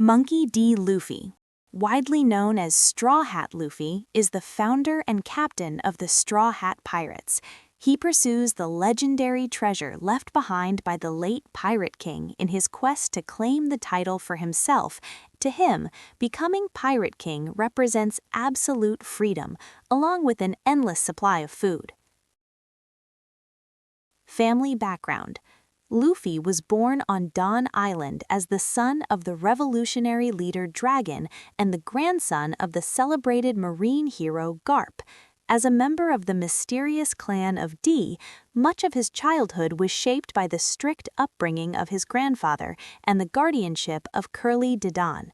Monkey D. Luffy, widely known as Straw Hat Luffy, is the founder and captain of the Straw Hat Pirates. He pursues the legendary treasure left behind by the late Pirate King in his quest to claim the title for himself. To him, becoming Pirate King represents absolute freedom, along with an endless supply of food. Family background. Luffy was born on Dawn Island as the son of the revolutionary leader Dragon and the grandson of the celebrated marine hero Garp. As a member of the mysterious clan of D, much of his childhood was shaped by the strict upbringing of his grandfather and the guardianship of Curly Dedan.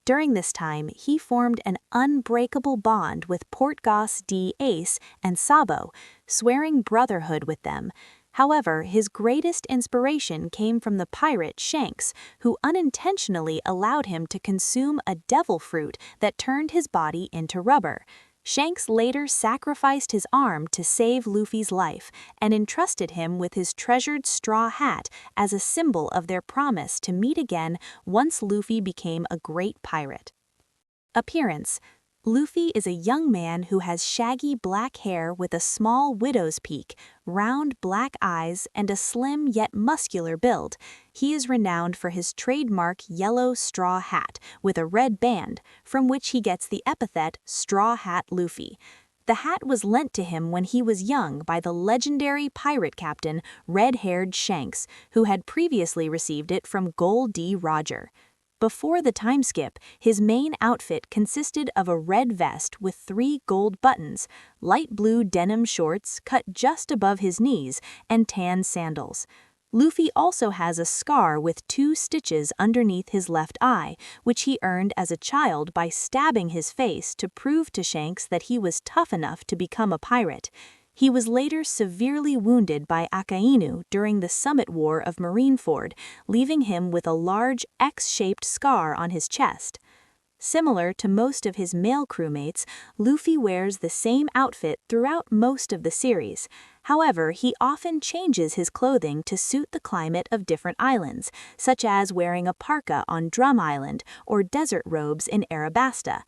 During this time, he formed an unbreakable bond with Portgoss D. Ace and Sabo, swearing brotherhood with them. However, his greatest inspiration came from the pirate Shanks, who unintentionally allowed him to consume a devil fruit that turned his body into rubber. Shanks later sacrificed his arm to save Luffy's life and entrusted him with his treasured straw hat as a symbol of their promise to meet again once Luffy became a great pirate. Appearance. Luffy is a young man who has shaggy black hair with a small widow's peak, round black eyes, and a slim yet muscular build. He is renowned for his trademark yellow straw hat with a red band, from which he gets the epithet Straw Hat Luffy. The hat was lent to him when he was young by the legendary pirate captain Red-Haired Shanks, who had previously received it from Gol D. Roger. Before the time skip, his main outfit consisted of a red vest with 3 gold buttons, light blue denim shorts cut just above his knees, and tan sandals. Luffy also has a scar with 2 stitches underneath his left eye, which he earned as a child by stabbing his face to prove to Shanks that he was tough enough to become a pirate. He was later severely wounded by Akainu during the Summit War of Marineford, leaving him with a large X-shaped scar on his chest. Similar to most of his male crewmates, Luffy wears the same outfit throughout most of the series. However, he often changes his clothing to suit the climate of different islands, such as wearing a parka on Drum Island or desert robes in Arabasta.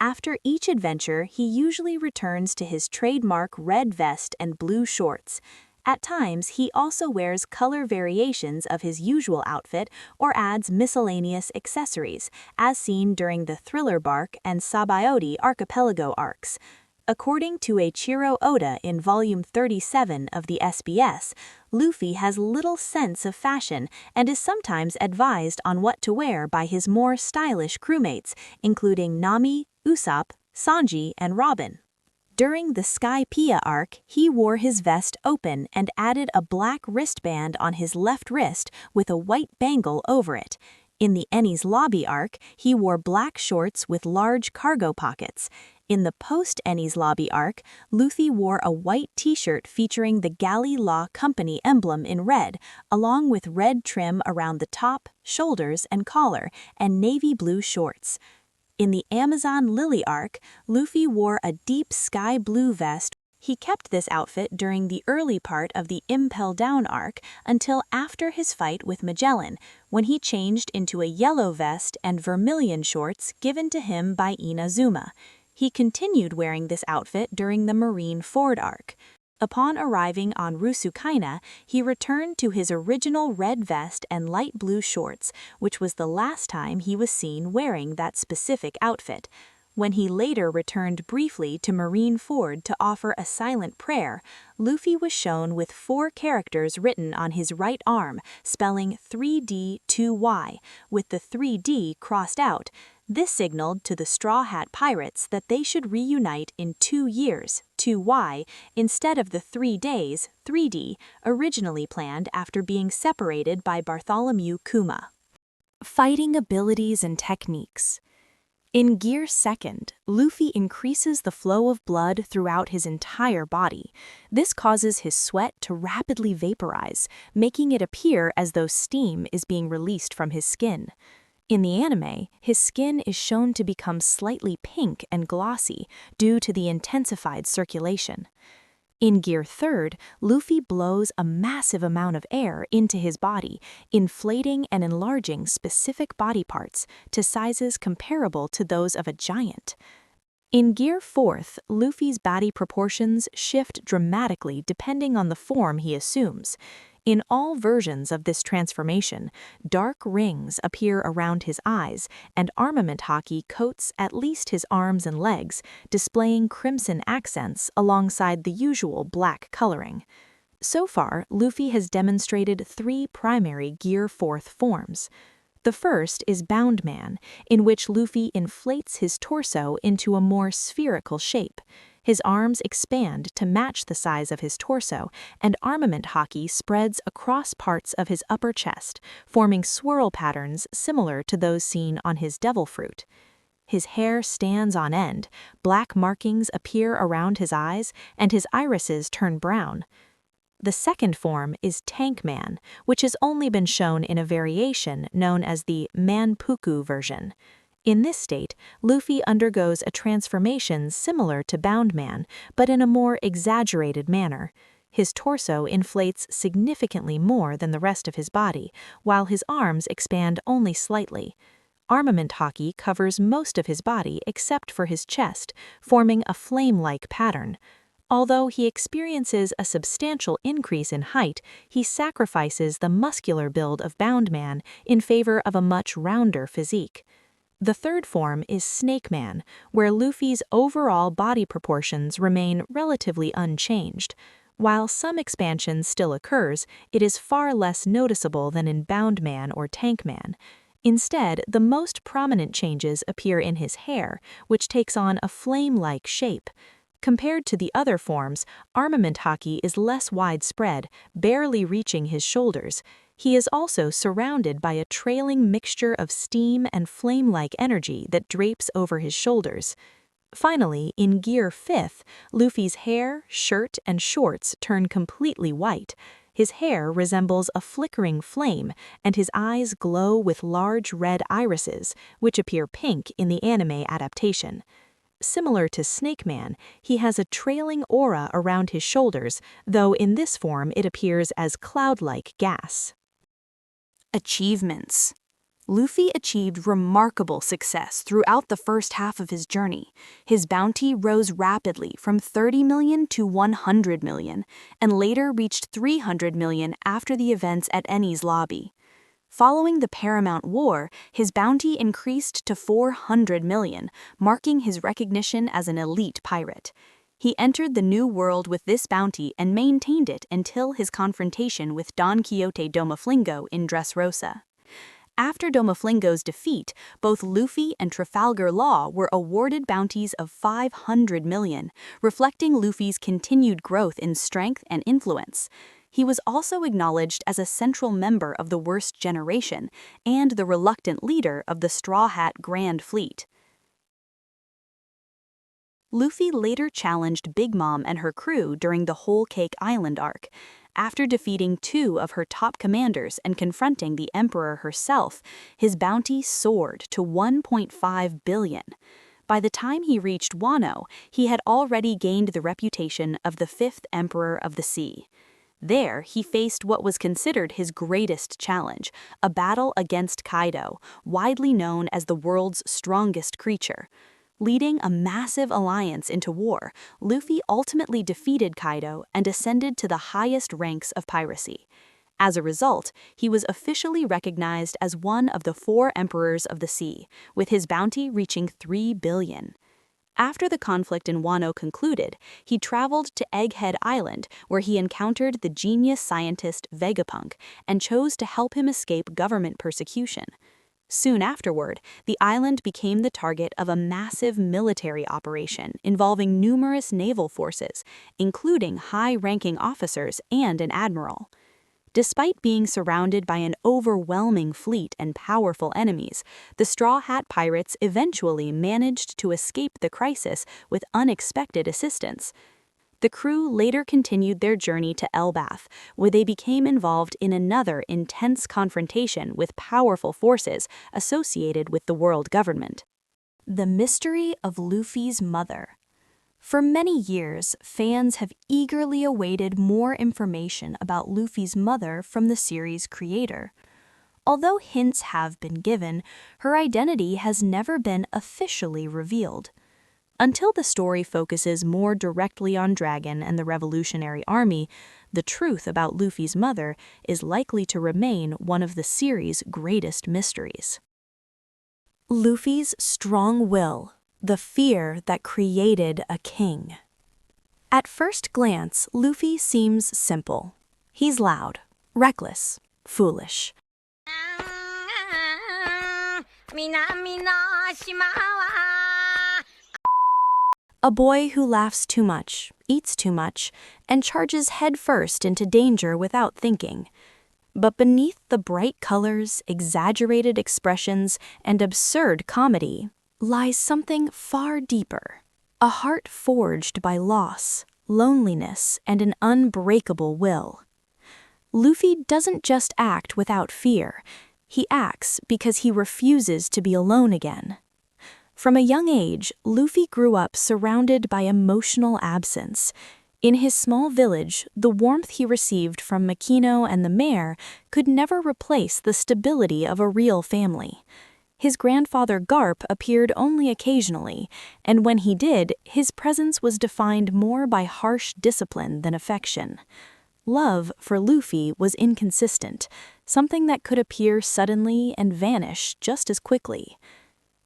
After each adventure, he usually returns to his trademark red vest and blue shorts. At times, he also wears color variations of his usual outfit or adds miscellaneous accessories, as seen during the Thriller Bark and Sabaody Archipelago arcs. According to Eiichiro Oda in Volume 37 of the SBS, Luffy has little sense of fashion and is sometimes advised on what to wear by his more stylish crewmates, including Nami, Usopp, Sanji, and Robin. During the Skypiea arc, he wore his vest open and added a black wristband on his left wrist with a white bangle over it. In the Enies Lobby arc, he wore black shorts with large cargo pockets. In the post-Enies Lobby arc, Luffy wore a white t-shirt featuring the Galley Law Company emblem in red, along with red trim around the top, shoulders, and collar, and navy blue shorts. In the Amazon Lily arc, Luffy wore a deep sky blue vest. He kept this outfit during the early part of the Impel Down arc until after his fight with Magellan, when he changed into a yellow vest and vermilion shorts given to him by Inazuma. He continued wearing this outfit during the Marineford arc. Upon arriving on Rusukaina, he returned to his original red vest and light blue shorts, which was the last time he was seen wearing that specific outfit. When he later returned briefly to Marineford to offer a silent prayer, Luffy was shown with 4 characters written on his right arm, spelling 3D2Y, with the 3D crossed out. This signaled to the Straw Hat Pirates that they should reunite in 2 years, 2Y, instead of the 3 days, 3D, originally planned after being separated by Bartholomew Kuma. Fighting abilities and techniques. In Gear 2nd, Luffy increases the flow of blood throughout his entire body. This causes his sweat to rapidly vaporize, making it appear as though steam is being released from his skin. In the anime, his skin is shown to become slightly pink and glossy due to the intensified circulation. In Gear 3rd, Luffy blows a massive amount of air into his body, inflating and enlarging specific body parts to sizes comparable to those of a giant. In Gear 4th, Luffy's body proportions shift dramatically depending on the form he assumes. In all versions of this transformation, dark rings appear around his eyes, and armament hockey coats at least his arms and legs, displaying crimson accents alongside the usual black coloring. So far, Luffy has demonstrated 3 primary Gear 4th forms. The first is Bound Man, in which Luffy inflates his torso into a more spherical shape. His arms expand to match the size of his torso, and armament hockey spreads across parts of his upper chest, forming swirl patterns similar to those seen on his devil fruit. His hair stands on end, black markings appear around his eyes, and his irises turn brown. The second form is Tank Man, which has only been shown in a variation known as the Manpuku version. In this state, Luffy undergoes a transformation similar to Bound Man, but in a more exaggerated manner. His torso inflates significantly more than the rest of his body, while his arms expand only slightly. Armament hockey covers most of his body except for his chest, forming a flame-like pattern. Although he experiences a substantial increase in height, he sacrifices the muscular build of Bound Man in favor of a much rounder physique. The third form is Snake Man, where Luffy's overall body proportions remain relatively unchanged. While some expansion still occurs, it is far less noticeable than in Bound Man or Tank Man. Instead, the most prominent changes appear in his hair, which takes on a flame-like shape. Compared to the other forms, armament hockey is less widespread, barely reaching his shoulders. He is also surrounded by a trailing mixture of steam and flame-like energy that drapes over his shoulders. Finally, in Gear 5th, Luffy's hair, shirt, and shorts turn completely white. His hair resembles a flickering flame, and his eyes glow with large red irises, which appear pink in the anime adaptation. Similar to Snake Man, he has a trailing aura around his shoulders, though in this form it appears as cloud-like gas. Achievements. Luffy achieved remarkable success throughout the first half of his journey. His bounty rose rapidly from 30 million to 100 million, and later reached 300 million after the events at Enies Lobby. Following the Paramount War, his bounty increased to 400 million, marking his recognition as an elite pirate. He entered the New World with this bounty and maintained it until his confrontation with Don Quixote Domaflingo in Dressrosa. After Domaflingo's defeat, both Luffy and Trafalgar Law were awarded bounties of 500 million, reflecting Luffy's continued growth in strength and influence. He was also acknowledged as a central member of the Worst Generation and the reluctant leader of the Straw Hat Grand Fleet. Luffy later challenged Big Mom and her crew during the Whole Cake Island arc. After defeating 2 of her top commanders and confronting the Emperor herself, his bounty soared to 1.5 billion. By the time he reached Wano, he had already gained the reputation of the 5th Emperor of the Sea. There, he faced what was considered his greatest challenge, a battle against Kaido, widely known as the world's strongest creature. Leading a massive alliance into war, Luffy ultimately defeated Kaido and ascended to the highest ranks of piracy. As a result, he was officially recognized as one of the 4 emperors of the sea, with his bounty reaching 3 billion. After the conflict in Wano concluded, he traveled to Egghead Island, where he encountered the genius scientist Vegapunk and chose to help him escape government persecution. Soon afterward, the island became the target of a massive military operation involving numerous naval forces, including high-ranking officers and an admiral. Despite being surrounded by an overwhelming fleet and powerful enemies, the Straw Hat Pirates eventually managed to escape the crisis with unexpected assistance. The crew later continued their journey to Elbath, where they became involved in another intense confrontation with powerful forces associated with the world government. The mystery of Luffy's mother. For many years, fans have eagerly awaited more information about Luffy's mother from the series' creator. Although hints have been given, her identity has never been officially revealed. Until the story focuses more directly on Dragon and the Revolutionary Army, the truth about Luffy's mother is likely to remain one of the series' greatest mysteries. Luffy's strong will, the fear that created a king. At first glance, Luffy seems simple. He's loud, reckless, foolish. A boy who laughs too much, eats too much, and charges headfirst into danger without thinking. But beneath the bright colors, exaggerated expressions, and absurd comedy lies something far deeper. A heart forged by loss, loneliness, and an unbreakable will. Luffy doesn't just act without fear. He acts because he refuses to be alone again. From a young age, Luffy grew up surrounded by emotional absence. In his small village, the warmth he received from Makino and the mayor could never replace the stability of a real family. His grandfather Garp appeared only occasionally, and when he did, his presence was defined more by harsh discipline than affection. Love for Luffy was inconsistent, something that could appear suddenly and vanish just as quickly.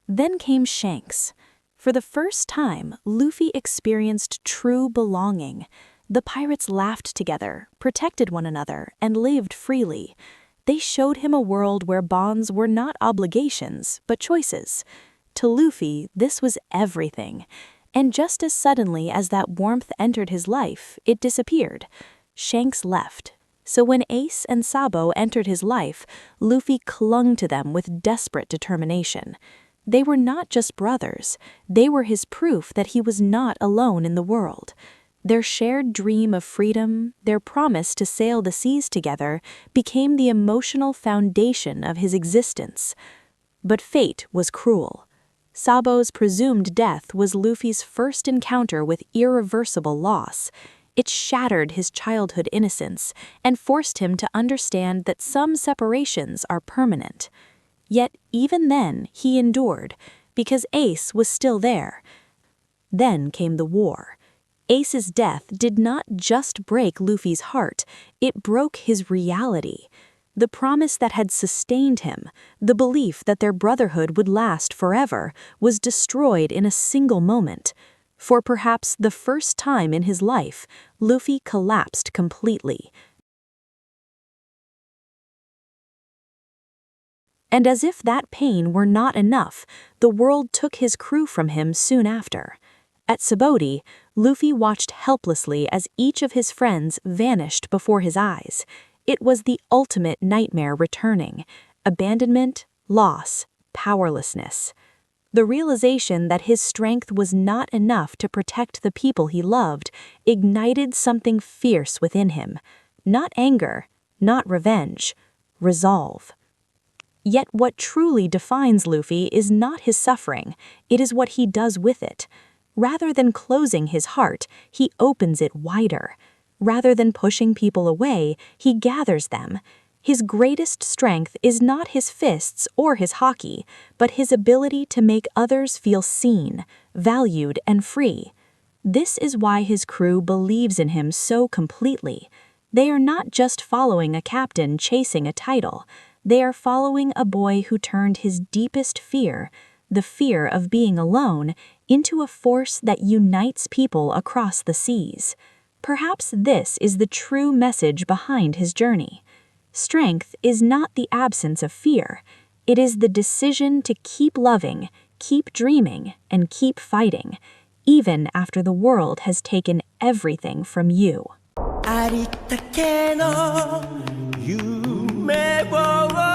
Then came Shanks. For the first time, Luffy experienced true belonging. The pirates laughed together, protected one another, and lived freely. They showed him a world where bonds were not obligations, but choices. To Luffy, this was everything. And just as suddenly as that warmth entered his life, it disappeared. Shanks left. So when Ace and Sabo entered his life, Luffy clung to them with desperate determination. They were not just brothers, they were his proof that he was not alone in the world. Their shared dream of freedom, their promise to sail the seas together, became the emotional foundation of his existence. But fate was cruel. Sabo's presumed death was Luffy's first encounter with irreversible loss. It shattered his childhood innocence and forced him to understand that some separations are permanent. Yet even then he endured, because Ace was still there. Then came the war. Ace's death did not just break Luffy's heart, it broke his reality. The promise that had sustained him, the belief that their brotherhood would last forever, was destroyed in a single moment. For perhaps the first time in his life, Luffy collapsed completely. And as if that pain were not enough, the world took his crew from him soon after. At Sabaody, Luffy watched helplessly as each of his friends vanished before his eyes. It was the ultimate nightmare returning: abandonment, loss, powerlessness. The realization that his strength was not enough to protect the people he loved ignited something fierce within him. Not anger, not revenge, resolve. Yet what truly defines Luffy is not his suffering, it is what he does with it. Rather than closing his heart, he opens it wider. Rather than pushing people away, he gathers them. His greatest strength is not his fists or his hockey, but his ability to make others feel seen, valued, and free. This is why his crew believes in him so completely. They are not just following a captain chasing a title. They are following a boy who turned his deepest fear, the fear of being alone, into a force that unites people across the seas. Perhaps this is the true message behind his journey. Strength is not the absence of fear. It is the decision to keep loving, keep dreaming, and keep fighting, even after the world has taken everything from you. ありったけの夢を